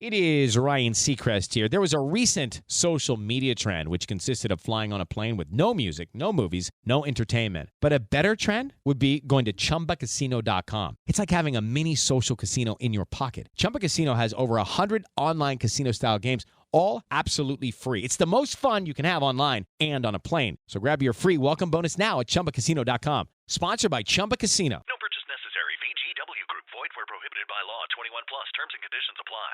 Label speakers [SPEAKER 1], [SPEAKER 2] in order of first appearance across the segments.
[SPEAKER 1] It is Ryan Seacrest here. There was a recent social media trend which consisted of flying on a plane with no music, no movies, no entertainment. But a better trend would be going to ChumbaCasino.com. It's like having a mini social casino in your pocket. Chumba Casino has over 100 online casino-style games, all absolutely free. It's the most fun you can have online and on a plane. So grab your free welcome bonus now at ChumbaCasino.com. Sponsored by Chumba Casino.
[SPEAKER 2] No purchase necessary. VGW Group. Void where prohibited by law. 21 plus. Terms and conditions apply.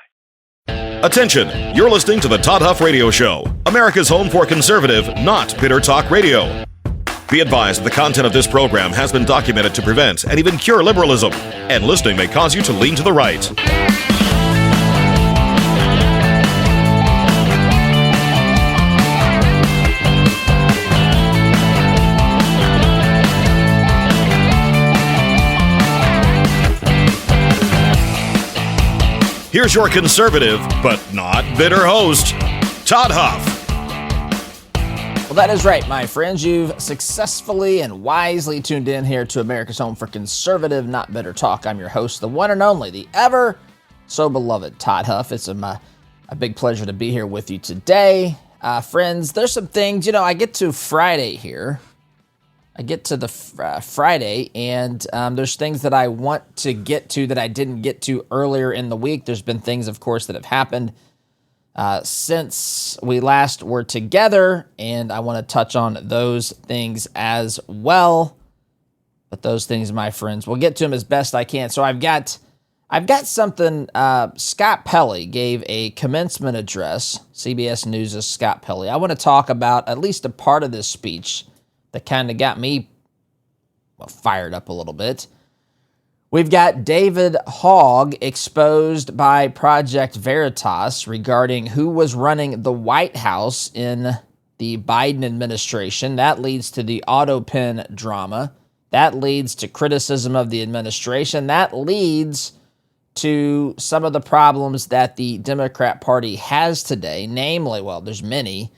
[SPEAKER 3] Attention, you're listening to the Todd Huff Radio Show, America's home for conservative, not bitter talk radio. Be advised that the content of this program has been documented to prevent and even cure liberalism, and listening may cause you to lean to the right. Here's your conservative, but not bitter host, Todd Huff.
[SPEAKER 4] Well, that is right, my friends. You've successfully and wisely tuned in here to America's home for conservative, not bitter talk. I'm your host, the one and only, the ever so beloved Todd Huff. It's a big pleasure to be here with you today. Friends, there's some things, I get to Friday here. I get to the Friday, and there's things that I want to get to that I didn't get to earlier in the week. There's been things, of course, that have happened since we last were together, and I want to touch on those things as well. But those things, my friends, we'll get to them as best I can. So I've got something. Scott Pelley gave a commencement address. CBS News' Scott Pelley. I want to talk about at least a part of this speech that kind of got me fired up a little bit. We've got David Hogg exposed by Project Veritas regarding who was running the White House in the Biden administration. That leads to the AutoPen drama. That leads to criticism of the administration. That leads to some of the problems that the Democrat Party has today. Namely, there's many.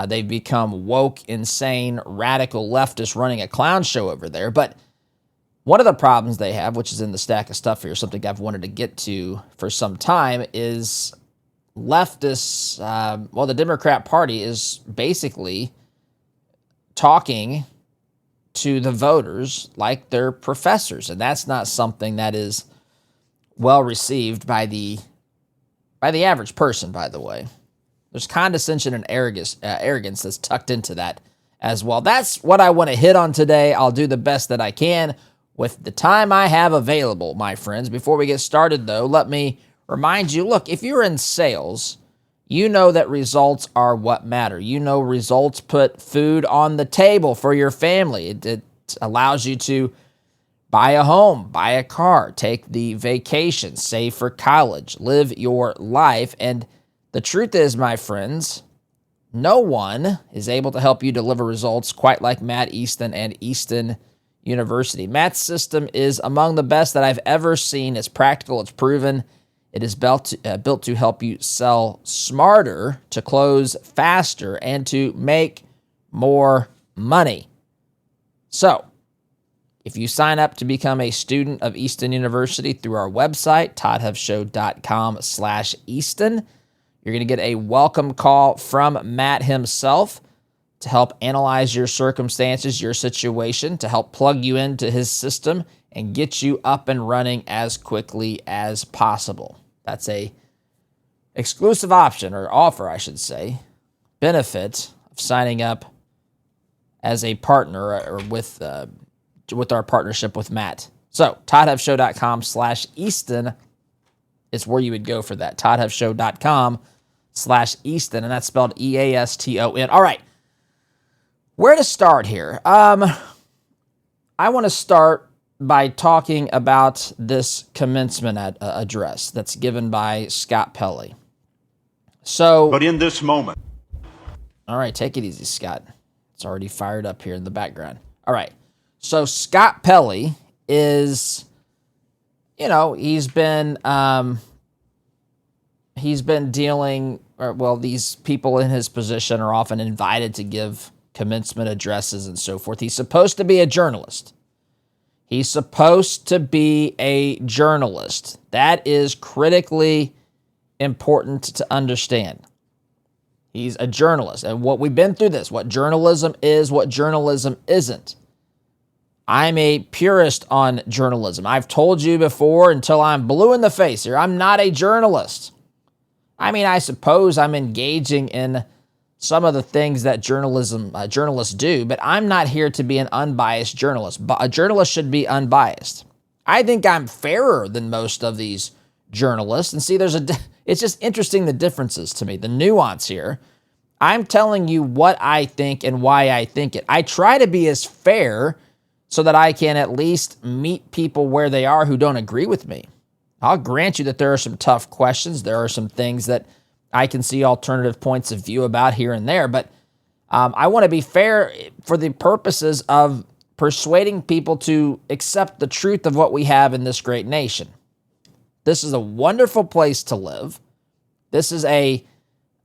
[SPEAKER 4] They've become woke, insane, radical leftists running a clown show over there. But one of the problems they have, which is in the stack of stuff here, something I've wanted to get to for some time, is leftists. The Democrat Party is basically talking to the voters like they're professors. And that's not something that is well received by the average person, by the way. There's condescension and arrogance that's tucked into that as well. That's what I want to hit on today. I'll do the best that I can with the time I have available, my friends. Before we get started, though, let me remind you, look, if you're in sales, you know that results are what matter. You know results put food on the table for your family. It allows you to buy a home, buy a car, take the vacation, save for college, live your life. And the truth is, my friends, no one is able to help you deliver results quite like Matt Easton and Easton University. Matt's system is among the best that I've ever seen. It's practical, it's proven. It is built to help you sell smarter, to close faster, and to make more money. So, if you sign up to become a student of Easton University through our website, toddhuffshow.com/Easton, you're going to get a welcome call from Matt himself to help analyze your circumstances, your situation, to help plug you into his system and get you up and running as quickly as possible. That's a exclusive option, or offer, I should say, benefit of signing up as a partner or with our partnership with Matt. So, toddhuffshow.com/Easton is where you would go for that. toddhuffshow.com/Easton, and that's spelled EASTON. All right, where to start here? I want to start by talking about this commencement address that's given by Scott Pelley.
[SPEAKER 5] But in this moment.
[SPEAKER 4] All right, take it easy, Scott. It's already fired up here in the background. All right, so Scott Pelley is, he's been dealing, these people in his position are often invited to give commencement addresses and so forth. He's supposed to be a journalist. That is critically important to understand. He's a journalist. And what we've been through this, what journalism is, what journalism isn't. I'm a purist on journalism. I've told you before until I'm blue in the face here, I'm not a journalist. I mean, I suppose I'm engaging in some of the things that journalists do, but I'm not here to be an unbiased journalist. But a journalist should be unbiased. I think I'm fairer than most of these journalists. And see, it's just interesting, the differences to me, the nuance here. I'm telling you what I think and why I think it. I try to be as fair so that I can at least meet people where they are who don't agree with me. I'll grant you that there are some tough questions. There are some things that I can see alternative points of view about here and there, but I want to be fair for the purposes of persuading people to accept the truth of what we have in this great nation. This is a wonderful place to live. This is a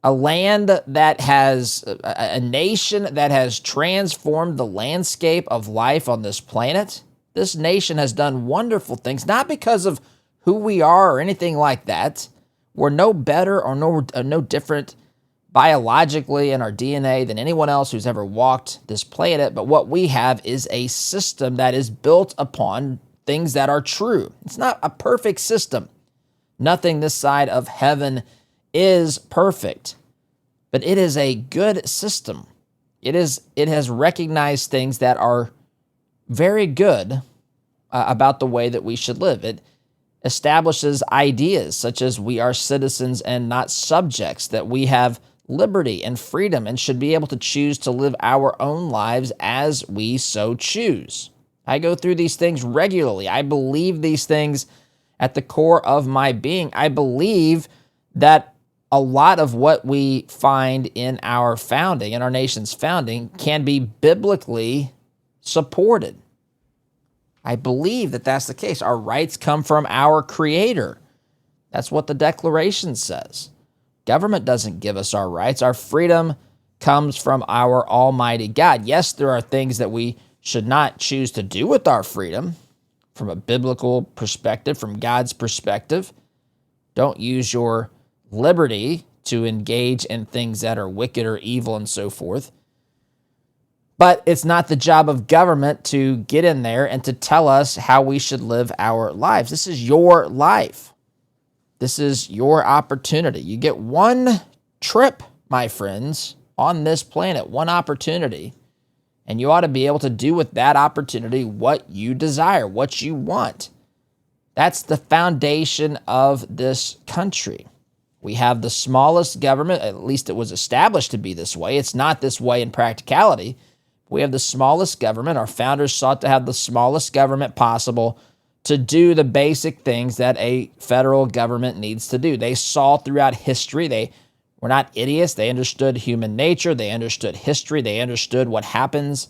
[SPEAKER 4] land that has, a nation that has transformed the landscape of life on this planet. This nation has done wonderful things, not because of who we are or anything like that. We're no better or no different biologically in our DNA than anyone else who's ever walked this planet. But what we have is a system that is built upon things that are true. It's not a perfect system. Nothing this side of heaven is perfect, but it is a good system. It has recognized things that are very good about the way that we should live. It establishes ideas such as we are citizens and not subjects, that we have liberty and freedom and should be able to choose to live our own lives as we so choose. I go through these things regularly. I believe these things at the core of my being. I believe that a lot of what we find in our founding, in our nation's founding, can be biblically supported. I believe that that's the case. Our rights come from our Creator. That's what the Declaration says. Government doesn't give us our rights. Our freedom comes from our Almighty God. Yes, there are things that we should not choose to do with our freedom from a biblical perspective, from God's perspective. Don't use your liberty to engage in things that are wicked or evil and so forth. But it's not the job of government to get in there and to tell us how we should live our lives. This is your life. This is your opportunity. You get one trip, my friends, on this planet, one opportunity, and you ought to be able to do with that opportunity what you desire, what you want. That's the foundation of this country. We have the smallest government, at least it was established to be this way. It's not this way in practicality. We have the smallest government. Our founders sought to have the smallest government possible to do the basic things that a federal government needs to do. They saw throughout history, they were not idiots. They understood human nature. They understood history. They understood what happens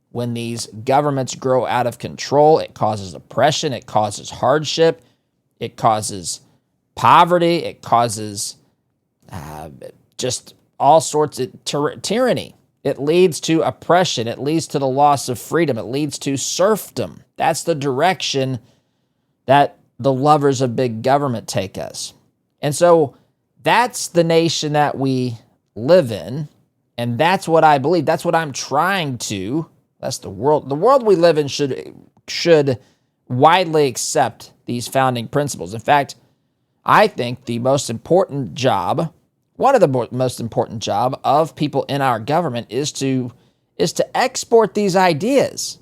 [SPEAKER 4] when these governments grow out of control. It causes oppression. It causes hardship. It causes poverty. It causes just all sorts of tyranny. It leads to oppression. It leads to the loss of freedom. It leads to serfdom. That's the direction that the lovers of big government take us. And so that's the nation that we live in, and that's what I believe. That's what I'm trying to. That's the world. The world we live in should widely accept these founding principles. In fact, I think the most important job, one of the most important job of people in our government is to export these ideas.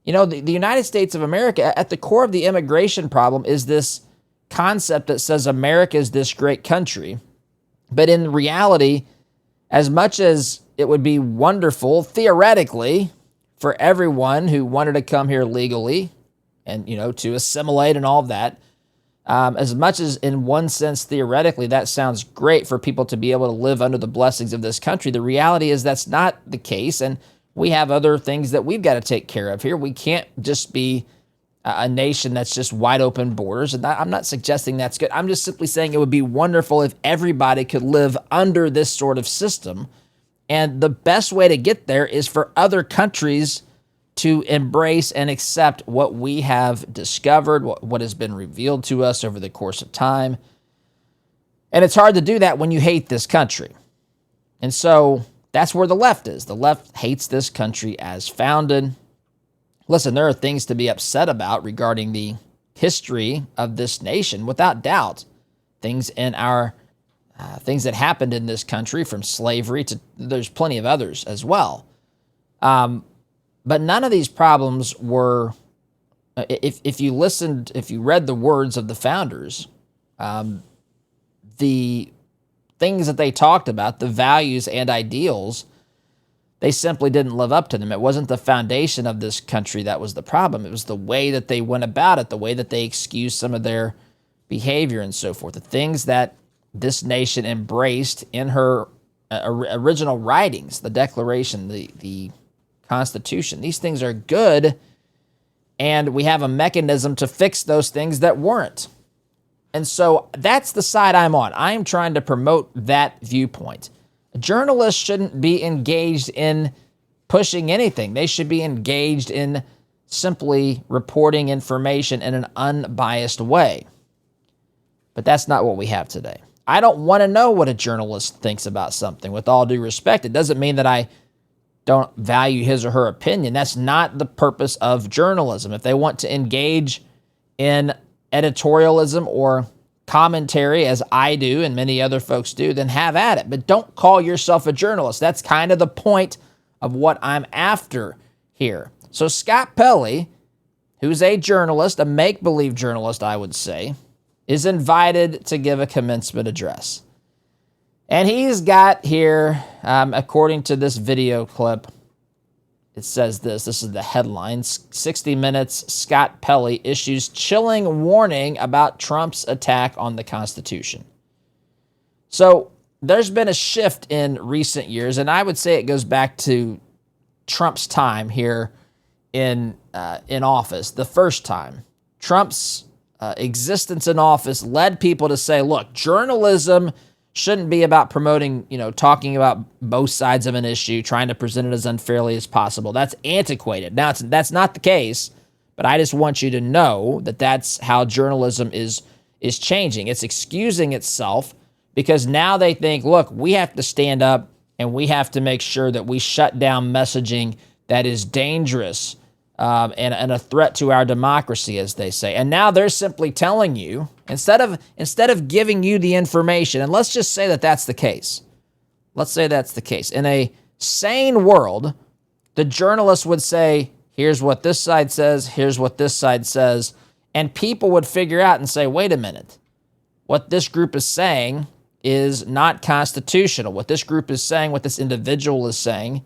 [SPEAKER 4] You know, the United States of America, at the core of the immigration problem is this concept that says America is this great country. But in reality, as much as it would be wonderful, theoretically, for everyone who wanted to come here legally and, to assimilate and all of that, as much as in one sense, theoretically, that sounds great for people to be able to live under the blessings of this country, the reality is that's not the case, and we have other things that we've got to take care of here. We can't just be a nation that's just wide open borders, and I'm not suggesting that's good. I'm just simply saying it would be wonderful if everybody could live under this sort of system, and the best way to get there is for other countries to embrace and accept what we have discovered, what has been revealed to us over the course of time. And it's hard to do that when you hate this country. And so that's where the left is. The left hates this country as founded. Listen, there are things to be upset about regarding the history of this nation, without doubt. Things in our things that happened in this country, from slavery to there's plenty of others as well. But none of these problems were, if you read the words of the founders, the things that they talked about, the values and ideals, they simply didn't live up to them. It wasn't the foundation of this country that was the problem. It was the way that they went about it, the way that they excused some of their behavior and so forth. The things that this nation embraced in her original writings, the Declaration, the Constitution. These things are good, and we have a mechanism to fix those things that weren't. And so that's the side I'm on. I'm trying to promote that viewpoint. Journalists shouldn't be engaged in pushing anything. They should be engaged in simply reporting information in an unbiased way. But that's not what we have today. I don't want to know what a journalist thinks about something, with all due respect. It doesn't mean that I don't value his or her opinion. That's not the purpose of journalism. If they want to engage in editorialism or commentary, as I do and many other folks do, then have at it. But don't call yourself a journalist. That's kind of the point of what I'm after here. So Scott Pelley, who's a journalist, a make-believe journalist, I would say, is invited to give a commencement address. And he's got here, according to this video clip, it says this is the headline: 60 Minutes, Scott Pelley issues chilling warning about Trump's attack on the Constitution. So there's been a shift in recent years, and I would say it goes back to Trump's time here in office. The first time, Trump's existence in office led people to say, look, journalism shouldn't be about promoting, talking about both sides of an issue, trying to present it as unfairly as possible. That's antiquated. Now, that's not the case, but I just want you to know that that's how journalism is changing. It's excusing itself because now they think, look, we have to stand up and we have to make sure that we shut down messaging that is dangerous and a threat to our democracy, as they say. And now they're simply telling you, instead of giving you the information, and let's just say that that's the case. Let's say that's the case. In a sane world, the journalist would say, here's what this side says, here's what this side says, and people would figure out and say, wait a minute, what this group is saying is not constitutional. What this group is saying, what this individual is saying,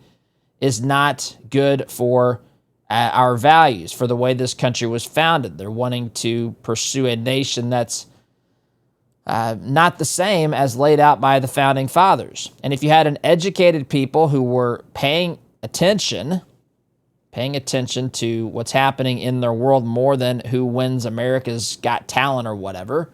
[SPEAKER 4] is not good for our values, for the way this country was founded. They're wanting to pursue a nation that's not the same as laid out by the founding fathers. And if you had an educated people who were paying attention to what's happening in their world more than who wins America's Got Talent or whatever,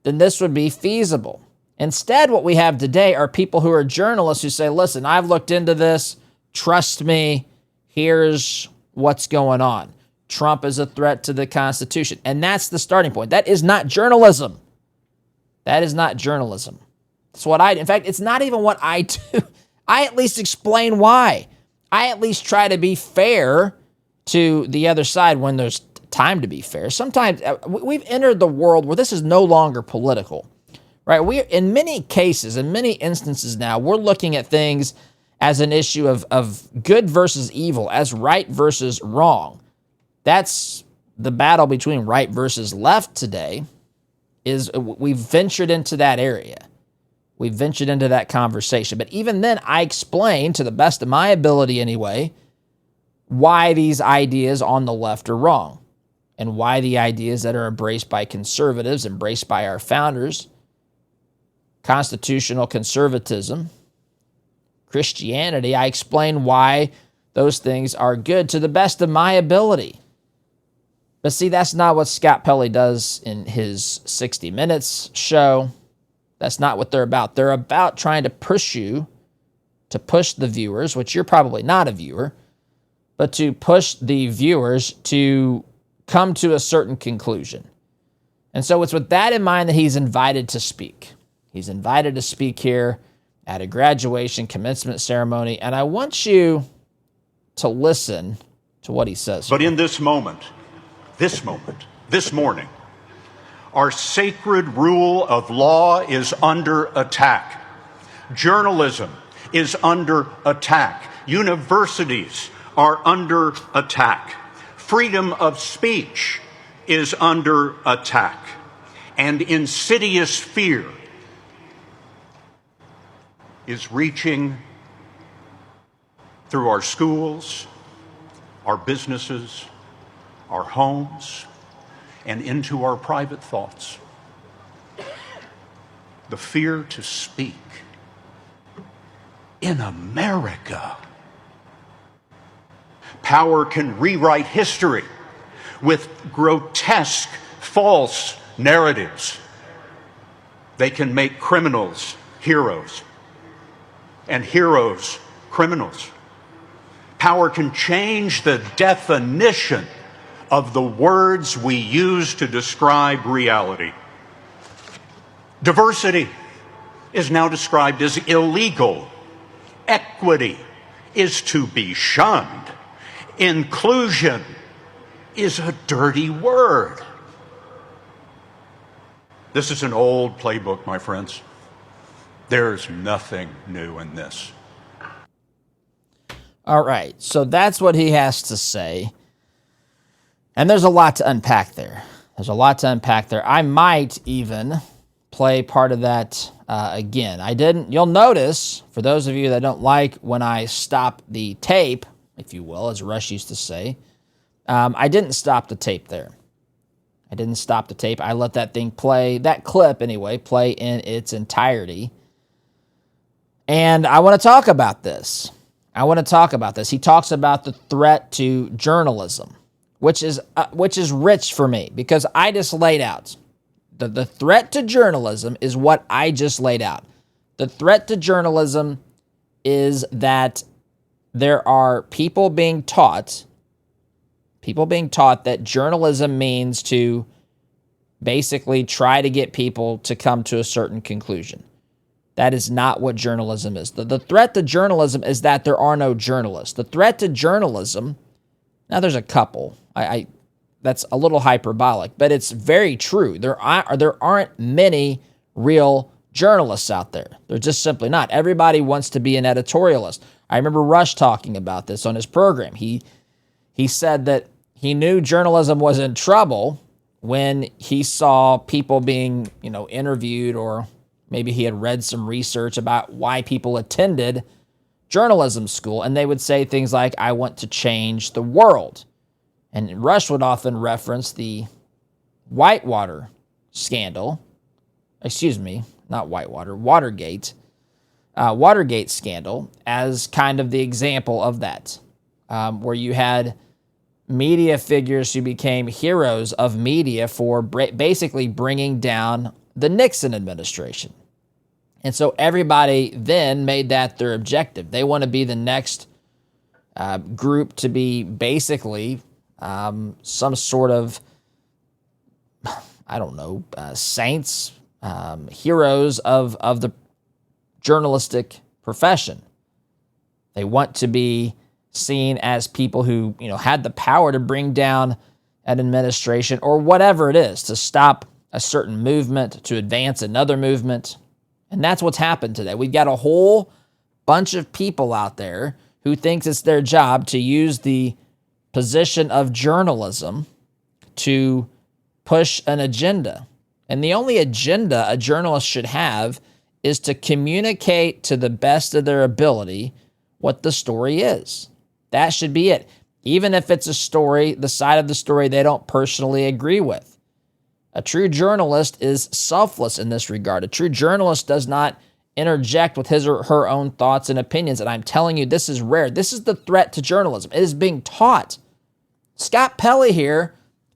[SPEAKER 4] then this would be feasible. Instead, what we have today are people who are journalists who say, listen, I've looked into this, trust me, here's what's going on. Trump is a threat to the Constitution. And that's the starting point. That is not journalism. That is not journalism. That's what in fact, it's not even what I do. I at least explain why. I at least try to be fair to the other side when there's time to be fair. Sometimes we've entered the world where this is no longer political, right? In many cases, in many instances now, we're looking at things as an issue of good versus evil, as right versus wrong. That's the battle between right versus left today. We've ventured into that area. We've ventured into that conversation. But even then, I explain, to the best of my ability anyway, why these ideas on the left are wrong, and why the ideas that are embraced by conservatives, embraced by our founders, constitutional conservatism, Christianity, I explain why those things are good to the best of my ability. But see, that's not what Scott Pelley does in his 60 Minutes show. That's not what they're about. They're about trying to push you, to push the viewers, which you're probably not a viewer, but to push the viewers to come to a certain conclusion. And so it's with that in mind that he's invited to speak. He's invited to speak here at a graduation commencement ceremony, and I want you to listen to what he says.
[SPEAKER 5] But in this moment, this morning, our sacred rule of law is under attack. Journalism is under attack. Universities are under attack. Freedom of speech is under attack. And insidious fear is reaching through our schools, our businesses, our homes, and into our private thoughts. The fear to speak in America. Power can rewrite history with grotesque, false narratives. They can make criminals heroes and heroes criminals. Power can change the definition of the words we use to describe reality. Diversity is now described as illegal. Equity is to be shunned. Inclusion is a dirty word. This is an old playbook, my friends. There's nothing new in this.
[SPEAKER 4] All right, so that's what he has to say. And there's a lot to unpack there. I might even play part of that again. I didn't. You'll notice, for those of you that don't like when I stop the tape, if you will, as Rush used to say, I didn't stop the tape there. I let that thing play, that clip anyway, play in its entirety. And I want to talk about this. He talks about the threat to journalism, which is rich for me, because I just laid out. The threat to journalism is what I just laid out. The threat to journalism is that there are people being taught that journalism means to basically try to get people to come to a certain conclusion. That is not what journalism is. The threat to journalism is that there are no journalists. The threat to journalism, now there's a couple. That's a little hyperbolic, but it's very true. There aren't many real journalists out there. They're just simply not. Everybody wants to be an editorialist. I remember Rush talking about this on his program. He said that he knew journalism was in trouble when he saw people being, interviewed, or maybe he had read some research about why people attended journalism school, and they would say things like, "I want to change the world." And Rush would often reference the Whitewater scandal. Excuse me, not Whitewater, Watergate. Watergate scandal as kind of the example of that, where you had media figures who became heroes of media for basically bringing down the Nixon administration. And so everybody then made that their objective. They want to be the next group to be basically some sort of, saints, heroes of the journalistic profession. They want to be seen as people who, had the power to bring down an administration or whatever it is, to stop a certain movement, to advance another movement. And that's what's happened today. We've got a whole bunch of people out there who thinks it's their job to use the position of journalism to push an agenda. And the only agenda a journalist should have is to communicate to the best of their ability what the story is. That should be it. Even if it's a story, the side of the story they don't personally agree with. A true journalist is selfless in this regard. A true journalist does not interject with his or her own thoughts and opinions. And I'm telling you, this is rare. This is the threat to journalism. It is being taught. Scott Pelley here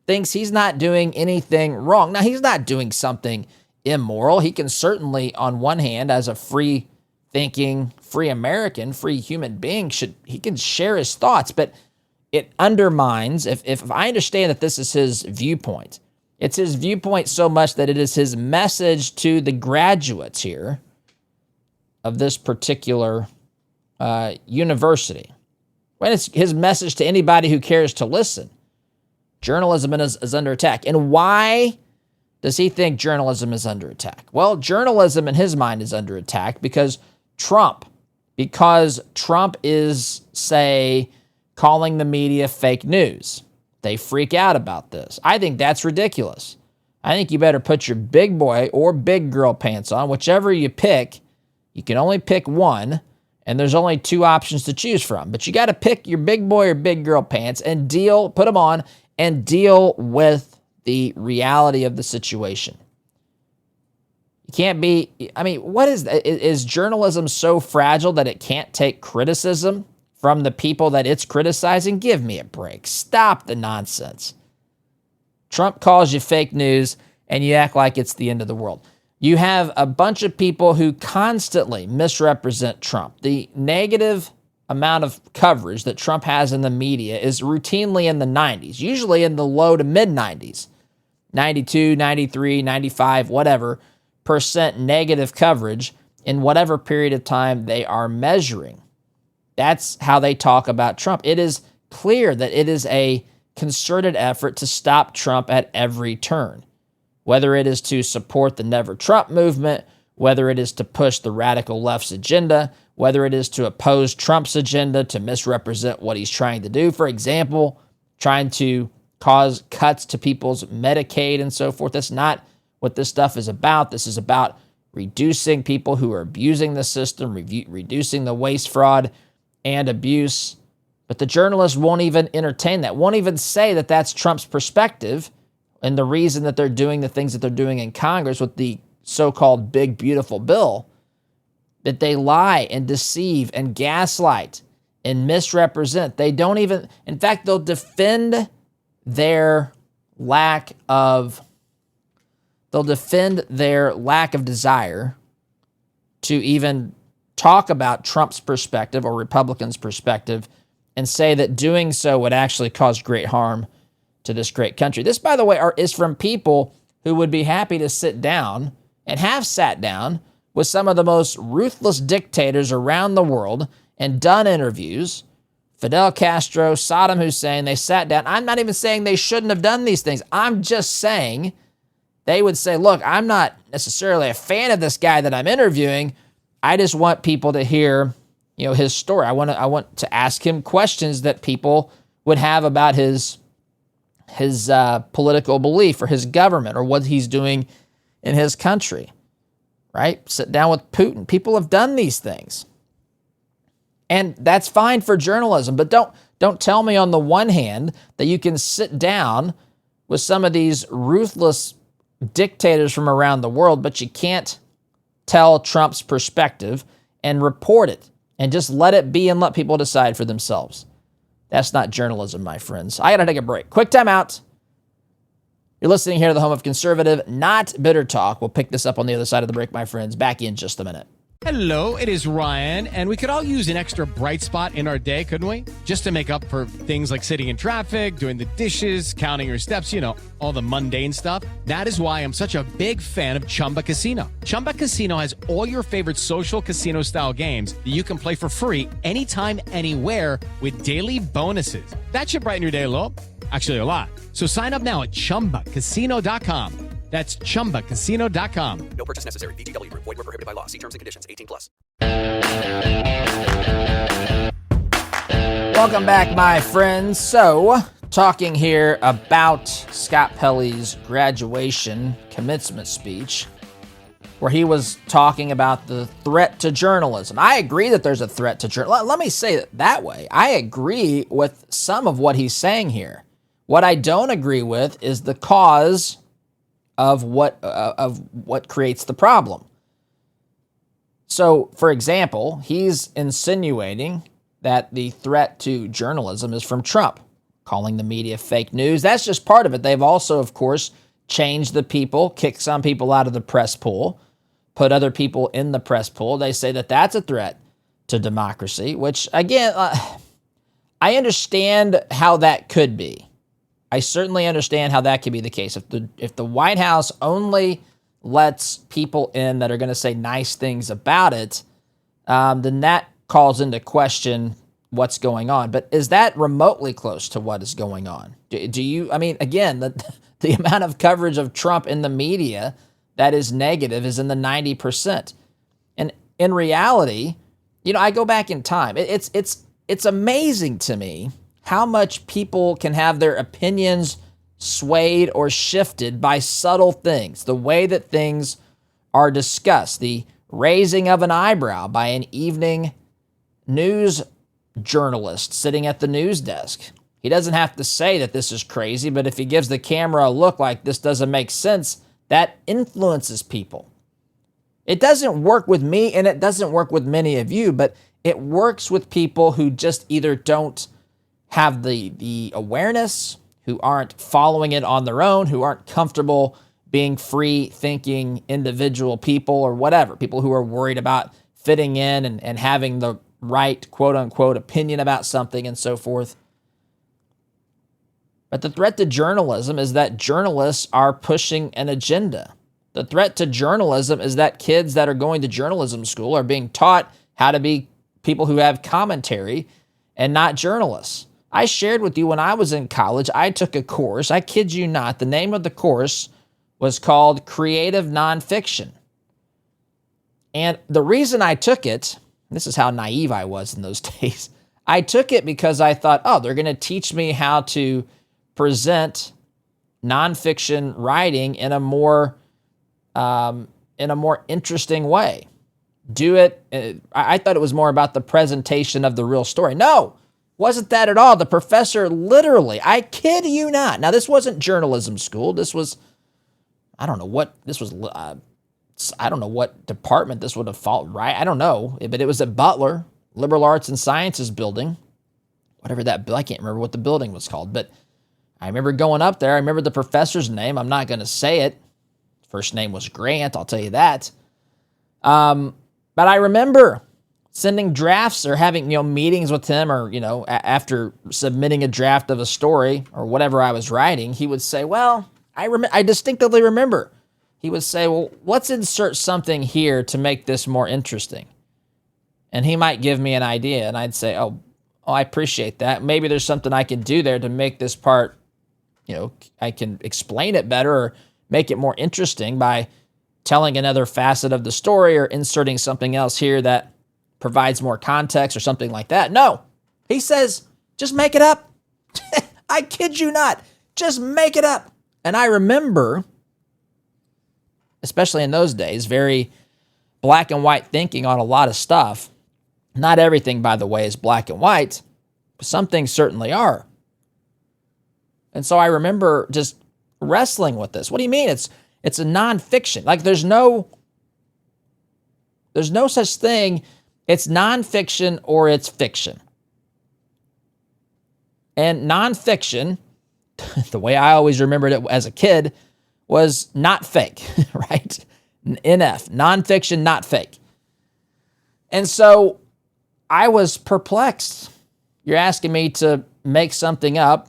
[SPEAKER 4] thinks he's not doing anything wrong. Now, he's not doing something immoral. He can certainly, on one hand, as a free-thinking, free American, free human being, he can share his thoughts, but it undermines, if I understand that this is his viewpoint, It's his viewpoint so much that it is his message to the graduates here of this particular university. When it's his message to anybody who cares to listen. Journalism is under attack. And why does he think journalism is under attack? Well, journalism in his mind is under attack because Trump is, say, calling the media fake news. They freak out about this. I think that's ridiculous. I think you better put your big boy or big girl pants on, whichever you pick. You can only pick one, and there's only two options to choose from. But you got to pick your big boy or big girl pants and put them on and deal with the reality of the situation. You can't be, what is journalism so fragile that it can't take criticism from the people that it's criticizing? Give me a break. Stop the nonsense. Trump calls you fake news, and you act like it's the end of the world. You have a bunch of people who constantly misrepresent Trump. The negative amount of coverage that Trump has in the media is routinely in the 90s, usually in the low to mid 90s, 92, 93, 95, whatever % negative coverage in whatever period of time they are measuring. That's how they talk about Trump. It is clear that it is a concerted effort to stop Trump at every turn, whether it is to support the Never Trump movement, whether it is to push the radical left's agenda, whether it is to oppose Trump's agenda, to misrepresent what he's trying to do. For example, trying to cause cuts to people's Medicaid and so forth. That's not what this stuff is about. This is about reducing people who are abusing the system, reducing the waste, fraud, and abuse. But the journalists won't even entertain that, won't even say that that's Trump's perspective and the reason that they're doing the things that they're doing in Congress with the so-called big, beautiful bill, that they lie and deceive and gaslight and misrepresent. They don't even, in fact, they'll defend their lack of desire to even talk about Trump's perspective or Republicans' perspective and say that doing so would actually cause great harm to this great country. This, by the way, is from people who would be happy to sit down and have sat down with some of the most ruthless dictators around the world and done interviews. Fidel Castro, Saddam Hussein, they sat down. I'm not even saying they shouldn't have done these things. I'm just saying they would say, look, I'm not necessarily a fan of this guy that I'm interviewing. I just want people to hear, his story. I want to ask him questions that people would have about his political belief or his government or what he's doing in his country, right? Sit down with Putin. People have done these things. And that's fine for journalism, but don't tell me on the one hand that you can sit down with some of these ruthless dictators from around the world, but you can't tell Trump's perspective and report it and just let it be and let people decide for themselves. That's not journalism, my friends. I got to take a break. Quick time out. You're listening here to the home of conservative, not bitter talk. We'll pick this up on the other side of the break, my friends. Back in just a minute.
[SPEAKER 1] Hello, it is Ryan, and we could all use an extra bright spot in our day, couldn't we? Just to make up for things like sitting in traffic, doing the dishes, counting your steps, all the mundane stuff. That is why I'm such a big fan of Chumba Casino. Chumba Casino has all your favorite social casino-style games that you can play for free anytime, anywhere with daily bonuses. That should brighten your day a little. Actually, a lot. So sign up now at ChumbaCasino.com. That's ChumbaCasino.com.
[SPEAKER 6] No purchase necessary. VGW Group. Void where prohibited by law. See terms and conditions. 18+.
[SPEAKER 4] Welcome back, my friends. So, talking here about Scott Pelley's graduation commencement speech, where he was talking about the threat to journalism. I agree that there's a threat to journalism. Let me say it that way. I agree with some of what he's saying here. What I don't agree with is the cause of what creates the problem. So, for example, he's insinuating that the threat to journalism is from Trump, calling the media fake news. That's just part of it. They've also, of course, changed the people, kicked some people out of the press pool, put other people in the press pool. They say that that's a threat to democracy, which, again, I understand how that could be. I certainly understand how that could be the case. If the White House only lets people in that are going to say nice things about it, then that calls into question what's going on. But is that remotely close to what is going on? Do you, I mean, again, the amount of coverage of Trump in the media that is negative is in the 90%. And in reality, I go back in time. It's amazing to me how much people can have their opinions swayed or shifted by subtle things, the way that things are discussed, the raising of an eyebrow by an evening news journalist sitting at the news desk. He doesn't have to say that this is crazy, but if he gives the camera a look like this doesn't make sense, that influences people. It doesn't work with me, and it doesn't work with many of you, but it works with people who just either don't have the awareness, who aren't following it on their own, who aren't comfortable being free-thinking individual people or whatever, people who are worried about fitting in and having the right, quote-unquote, opinion about something and so forth. But the threat to journalism is that journalists are pushing an agenda. The threat to journalism is that kids that are going to journalism school are being taught how to be people who have commentary and not journalists. I shared with you when I was in college, I took a course. I kid you not. The name of the course was called Creative Nonfiction. And the reason I took it, this is how naive I was in those days, I took it because I thought, they're going to teach me how to present nonfiction writing in a more interesting way. Do it. I thought it was more about the presentation of the real story. No, wasn't that at all. The professor literally, I kid you not. Now, this wasn't journalism school. This was, I don't know what department this would have fallen, right? I don't know, but it was at Butler, Liberal Arts and Sciences building, whatever that, I can't remember what the building was called, but I remember going up there. I remember the professor's name. I'm not going to say it. First name was Grant, I'll tell you that. But I remember sending drafts or having, meetings with him or, after submitting a draft of a story or whatever I was writing, he would say, I distinctively remember. He would say, let's insert something here to make this more interesting. And he might give me an idea, and I'd say, I appreciate that. Maybe there's something I can do there to make this part, I can explain it better or make it more interesting by telling another facet of the story or inserting something else here that provides more context or something like that. No, he says, just make it up. I kid you not. Just make it up. And I remember, especially in those days, very black and white thinking on a lot of stuff. Not everything, by the way, is black and white, but some things certainly are. And so I remember just wrestling with this. What do you mean? It's a nonfiction. Like there's no such thing. It's nonfiction or it's fiction. And nonfiction, the way I always remembered it as a kid, was not fake, right? NF, nonfiction, not fake. And so I was perplexed. You're asking me to make something up,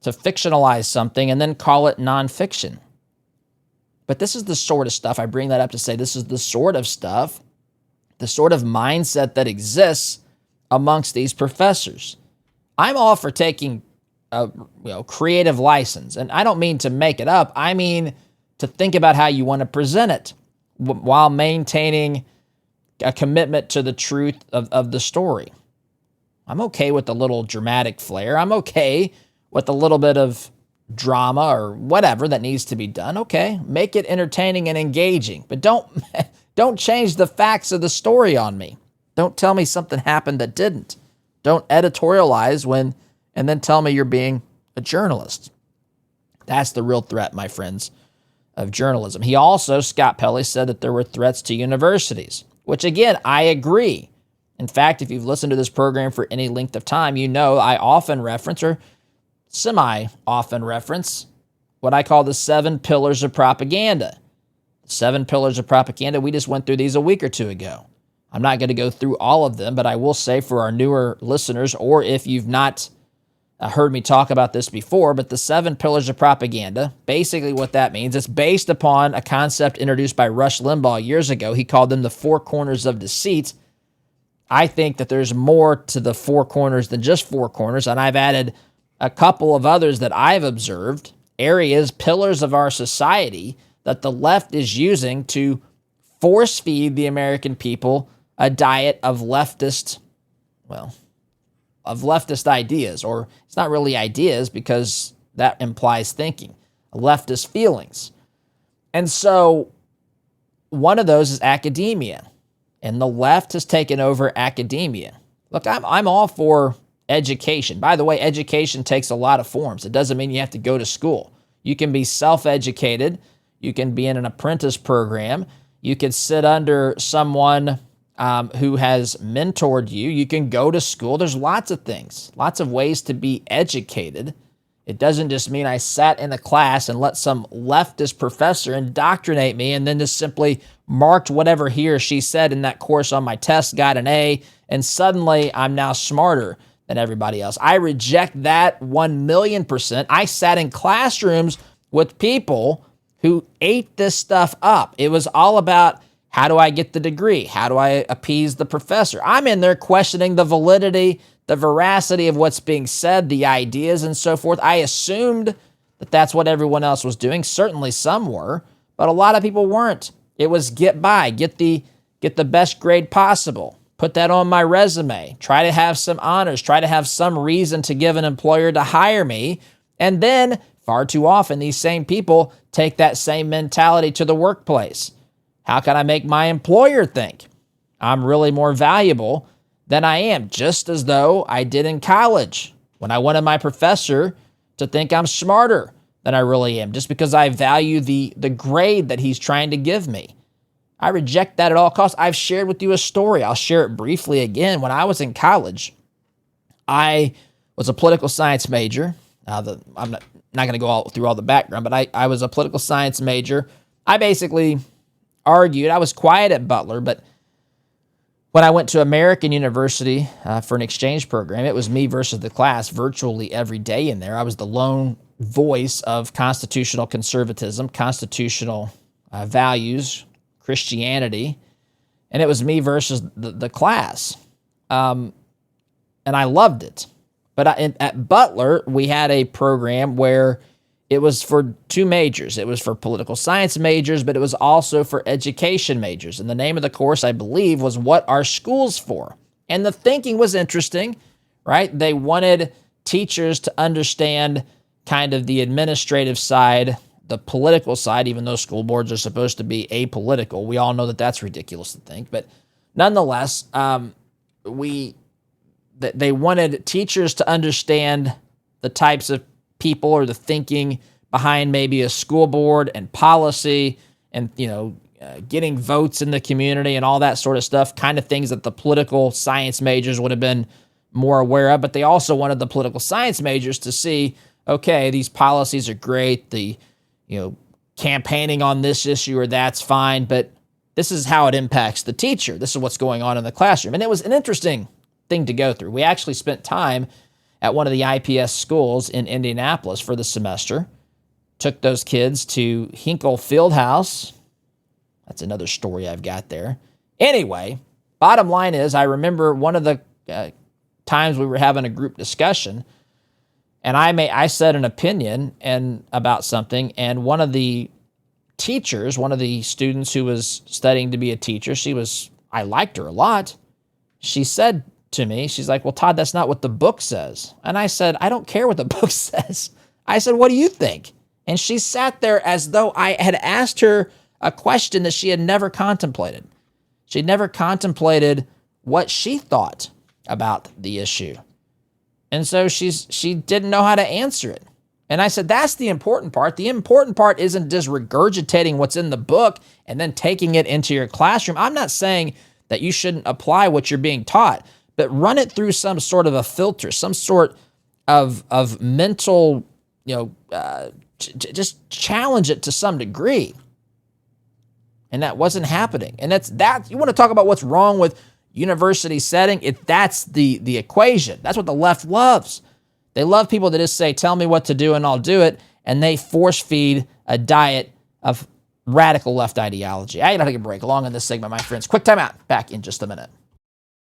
[SPEAKER 4] to fictionalize something, and then call it nonfiction. But this is the sort of stuff, I bring that up to say this is the sort of stuff, the sort of mindset that exists amongst these professors. I'm all for taking a creative license, and I don't mean to make it up. I mean to think about how you want to present it while maintaining a commitment to the truth of the story. I'm okay with a little dramatic flair. I'm okay with a little bit of drama or whatever that needs to be done. Okay, make it entertaining and engaging, but don't change the facts of the story on me. Don't tell me something happened that didn't. Don't editorialize and then tell me you're being a journalist. That's the real threat, my friends, of journalism. He also, Scott Pelley, said that there were threats to universities, which again, I agree. In fact, if you've listened to this program for any length of time, you know I often reference or semi-often reference what I call the 7 pillars of propaganda. The 7 pillars of propaganda, we just went through these a week or two ago. I'm not going to go through all of them, but I will say for our newer listeners, or if you've not heard me talk about this before, but the 7 pillars of propaganda, basically what that means, it's based upon a concept introduced by Rush Limbaugh years ago. He called them the 4 corners of deceit. I think that there's more to the 4 corners than just 4 corners, and I've added a couple of others that I've observed, areas, pillars of our society that the left is using to force feed the American people a diet of leftist ideas, or it's not really ideas because that implies thinking, leftist feelings. And so one of those is academia, and the left has taken over academia. Look, I'm all for education. By the way, education takes a lot of forms. It doesn't mean you have to go to school. You can be self-educated. You can be in an apprentice program. You can sit under someone who has mentored you. You can go to school. There's lots of things, lots of ways to be educated. It doesn't just mean I sat in a class and let some leftist professor indoctrinate me and then just simply marked whatever he or she said in that course on my test, got an A, and suddenly I'm now smarter than everybody else. I reject that 1,000,000%. I sat in classrooms with people who ate this stuff up. It was all about, how do I get the degree? How do I appease the professor? I'm in there questioning the validity, the veracity of what's being said, the ideas and so forth. I assumed that that's what everyone else was doing. Certainly some were, but a lot of people weren't. It was get by, get the best grade possible. Put that on my resume. Try to have some honors. Try to have some reason to give an employer to hire me. And then, far too often, these same people take that same mentality to the workplace. How can I make my employer think I'm really more valuable than I am? Just as though I did in college when I wanted my professor to think I'm smarter than I really am, just because I value the grade that he's trying to give me. I reject that at all costs. I've shared with you a story. I'll share it briefly again. When I was in college, I was a political science major. I'm not going to go through all the background, but I was a political science major. I basically argued. I was quiet at Butler, but when I went to American University for an exchange program, it was me versus the class virtually every day in there. I was the lone voice of constitutional conservatism, constitutional values, Christianity, and it was me versus the class. And I loved it. But at Butler, we had a program where it was for 2 majors. It was for political science majors, but it was also for education majors. And the name of the course, I believe, was What Are Schools For? And the thinking was interesting, right? They wanted teachers to understand kind of the administrative side, the political side, even though school boards are supposed to be apolitical. We all know that that's ridiculous to think. But nonetheless, they wanted teachers to understand the types of people or the thinking behind maybe a school board and policy and, getting votes in the community and all that sort of stuff, kind of things that the political science majors would have been more aware of. But they also wanted the political science majors to see, okay, these policies are great. The, campaigning on this issue or that's fine, but this is how it impacts the teacher. This is what's going on in the classroom. And it was an interesting thing to go through. We actually spent time at one of the IPS schools in Indianapolis for the semester. Took those kids to Hinkle Fieldhouse. That's another story I've got there. Anyway, bottom line is, I remember one of the times we were having a group discussion, and I said an opinion about something, and one of the teachers, one of the students who was studying to be a teacher, I liked her a lot. She said to me, she's like, well, Todd, that's not what the book says. And I said, I don't care what the book says. I said, what do you think? And she sat there as though I had asked her a question that she had never contemplated. She'd never contemplated what she thought about the issue. And so she didn't know how to answer it. And I said, that's the important part. The important part isn't just regurgitating what's in the book and then taking it into your classroom. I'm not saying that you shouldn't apply what you're being taught, but run it through some sort of a filter, some sort of mental, just challenge it to some degree. And that wasn't happening. And that you want to talk about what's wrong with university setting? That's the equation. That's what the left loves. They love people that just say, tell me what to do and I'll do it, and they force feed a diet of radical left ideology. I got to take a break along in this segment, my friends. Quick time out. Back in just a minute.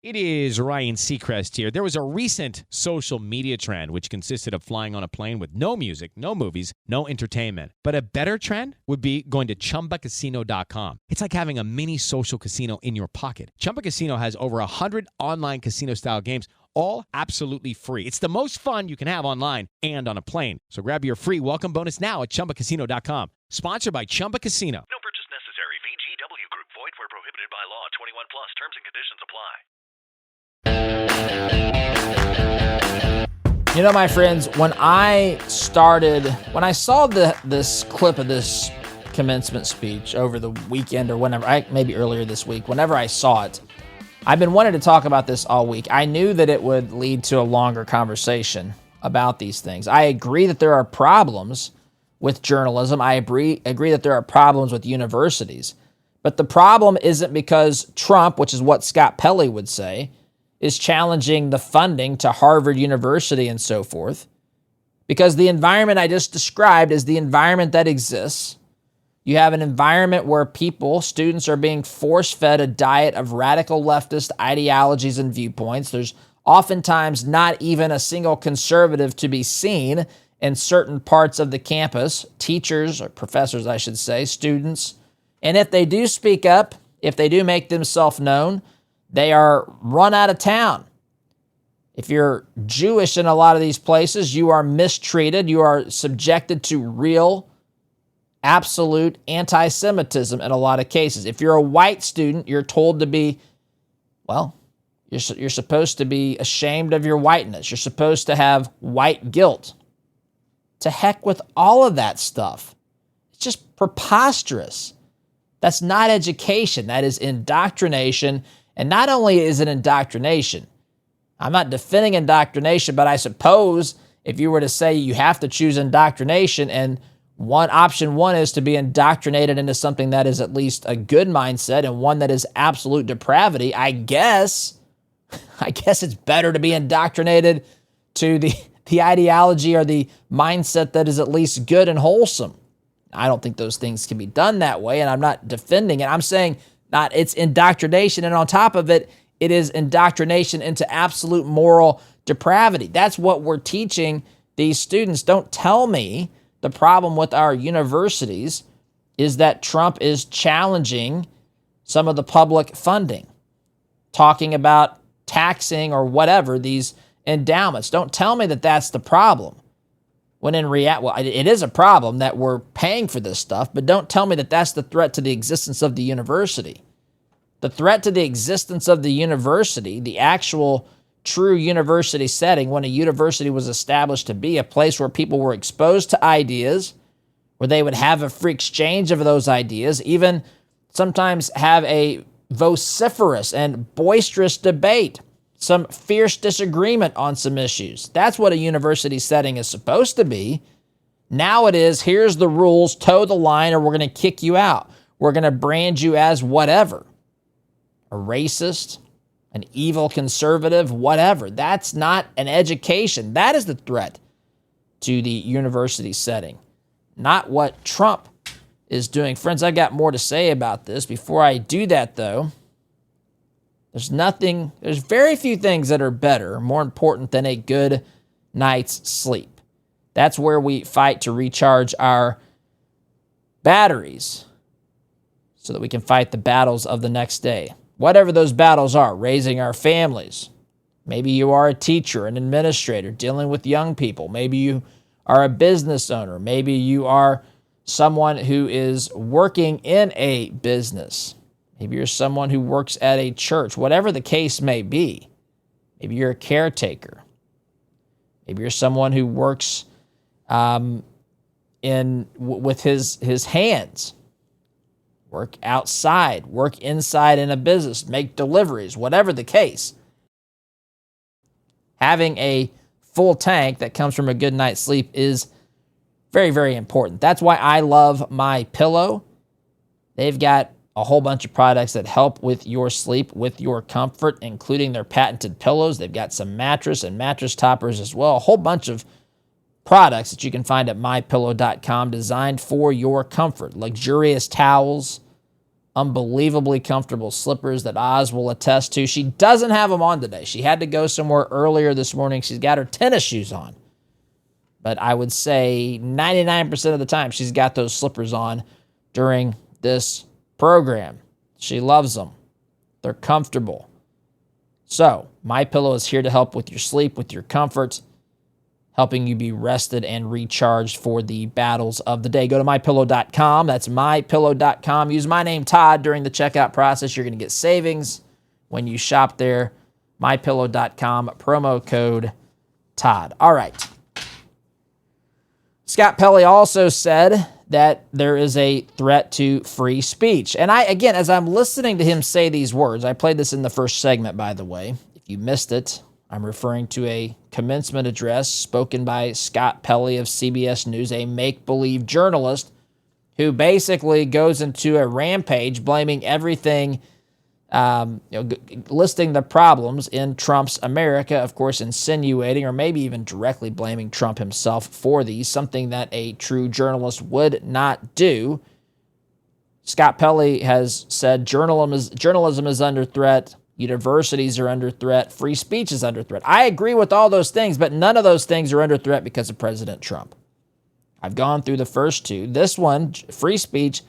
[SPEAKER 1] It is Ryan Seacrest here. There was a recent social media trend which consisted of flying on a plane with no music, no movies, no entertainment. But a better trend would be going to ChumbaCasino.com. It's like having a mini social casino in your pocket. Chumba Casino has over 100 online casino-style games, all absolutely free. It's the most fun you can have online and on a plane. So grab your free welcome bonus now at ChumbaCasino.com. Sponsored by Chumba Casino.
[SPEAKER 2] No purchase necessary. VGW Group. Void where prohibited by law. 21 plus. Terms and conditions apply.
[SPEAKER 4] You know, my friends, when I saw this clip of this commencement speech over the weekend or whenever, maybe earlier this week, whenever I saw it, I've been wanting to talk about this all week. I knew that it would lead to a longer conversation about these things. I agree that there are problems with journalism. I agree that there are problems with universities. But the problem isn't because Trump, which is what Scott Pelley would say, is challenging the funding to Harvard University and so forth. Because the environment I just described is the environment that exists. You have an environment where students are being force-fed a diet of radical leftist ideologies and viewpoints. There's oftentimes not even a single conservative to be seen in certain parts of the campus, teachers or professors, I should say, students. And if they do speak up, if they do make themselves known, they are run out of town. If you're Jewish in a lot of these places, you are mistreated. You are subjected to real, absolute anti-Semitism in a lot of cases. If you're a white student, you're told to be, you're supposed to be ashamed of your whiteness. You're supposed to have white guilt. To heck with all of that stuff. It's just preposterous. That's not education. That is indoctrination. And not only is it indoctrination, I'm not defending indoctrination, but I suppose if you were to say you have to choose indoctrination and option one is to be indoctrinated into something that is at least a good mindset and one that is absolute depravity, I guess it's better to be indoctrinated to the ideology or the mindset that is at least good and wholesome. I don't think those things can be done that way, and I'm not defending it. I'm saying it's indoctrination, and on top of it, it is indoctrination into absolute moral depravity. That's what we're teaching these students. Don't tell me the problem with our universities is that Trump is challenging some of the public funding, talking about taxing or whatever these endowments. Don't tell me that that's the problem. When in reality, it is a problem that we're paying for this stuff, but don't tell me that that's the threat to the existence of the university. The threat to the existence of the university, the actual true university setting, when a university was established to be a place where people were exposed to ideas, where they would have a free exchange of those ideas, even sometimes have a vociferous and boisterous debate, some fierce disagreement on some issues. That's what a university setting is supposed to be. Now it is, here's the rules, toe the line, or we're going to kick you out. We're going to brand you as whatever. A racist, an evil conservative, whatever. That's not an education. That is the threat to the university setting, not what Trump is doing. Friends, I've got more to say about this. Before I do that, though, there's very few things that are better, more important than a good night's sleep. That's where we fight to recharge our batteries so that we can fight the battles of the next day. Whatever those battles are, raising our families. Maybe you are a teacher, an administrator, dealing with young people. Maybe you are a business owner. Maybe you are someone who is working in a business. Maybe you're someone who works at a church. Whatever the case may be. Maybe you're a caretaker. Maybe you're someone who works with his hands. Work outside, work inside in a business, make deliveries, whatever the case. Having a full tank that comes from a good night's sleep is very, very important. That's why I love My Pillow. They've got a whole bunch of products that help with your sleep, with your comfort, including their patented pillows. They've got some mattress and mattress toppers as well. A whole bunch of products that you can find at mypillow.com designed for your comfort. Luxurious towels, unbelievably comfortable slippers that Oz will attest to. She doesn't have them on today. She had to go somewhere earlier this morning. She's got her tennis shoes on. But I would say 99% of the time she's got those slippers on during this program. She loves them. They're comfortable. So, MyPillow is here to help with your sleep, with your comfort, helping you be rested and recharged for the battles of the day. Go to mypillow.com. That's mypillow.com. Use my name, Todd, during the checkout process. You're going to get savings when you shop there. mypillow.com, promo code Todd. All right. Scott Pelley also said that there is a threat to free speech. And again, as I'm listening to him say these words, I played this in the first segment, by the way. If you missed it, I'm referring to a commencement address spoken by Scott Pelley of CBS News, a make-believe journalist who basically goes into a rampage blaming everything, listing the problems in Trump's America, of course, insinuating or maybe even directly blaming Trump himself for these, something that a true journalist would not do. Scott Pelley has said journalism is under threat, universities are under threat, free speech is under threat. I agree with all those things, but none of those things are under threat because of President Trump. I've gone through the first two. This one, free speech,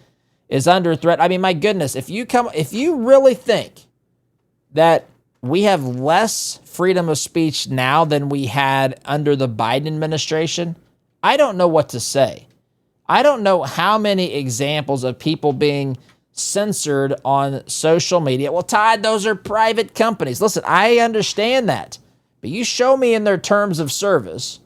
[SPEAKER 4] is under threat. I mean, my goodness, if you really think that we have less freedom of speech now than we had under the Biden administration, I don't know what to say. I don't know how many examples of people being censored on social media. Well, Todd, those are private companies. Listen, I understand that, but you show me in their terms of service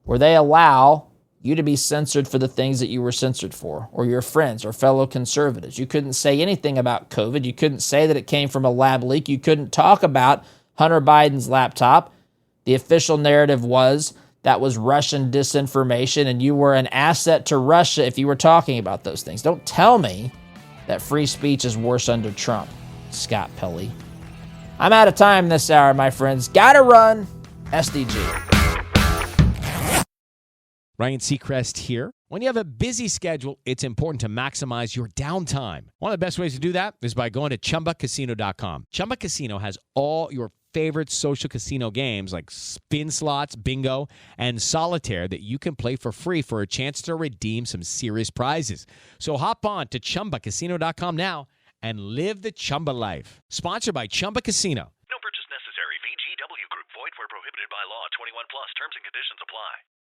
[SPEAKER 4] where they allow you to be censored for the things that you were censored for, or your friends or fellow conservatives. You couldn't say anything about COVID. You couldn't say that it came from a lab leak. You couldn't talk about Hunter Biden's laptop. The official narrative was that was Russian disinformation, and you were an asset to Russia if you were talking about those things. Don't tell me that free speech is worse under Trump, Scott Pelley. I'm out of time this hour, my friends. Gotta run. SDG.
[SPEAKER 1] Ryan Seacrest here. When you have a busy schedule, it's important to maximize your downtime. One of the best ways to do that is by going to ChumbaCasino.com. Chumba Casino has all your favorite social casino games like spin slots, bingo, and solitaire that you can play for free for a chance to redeem some serious prizes. So hop on to ChumbaCasino.com now and live the Chumba life. Sponsored by Chumba Casino.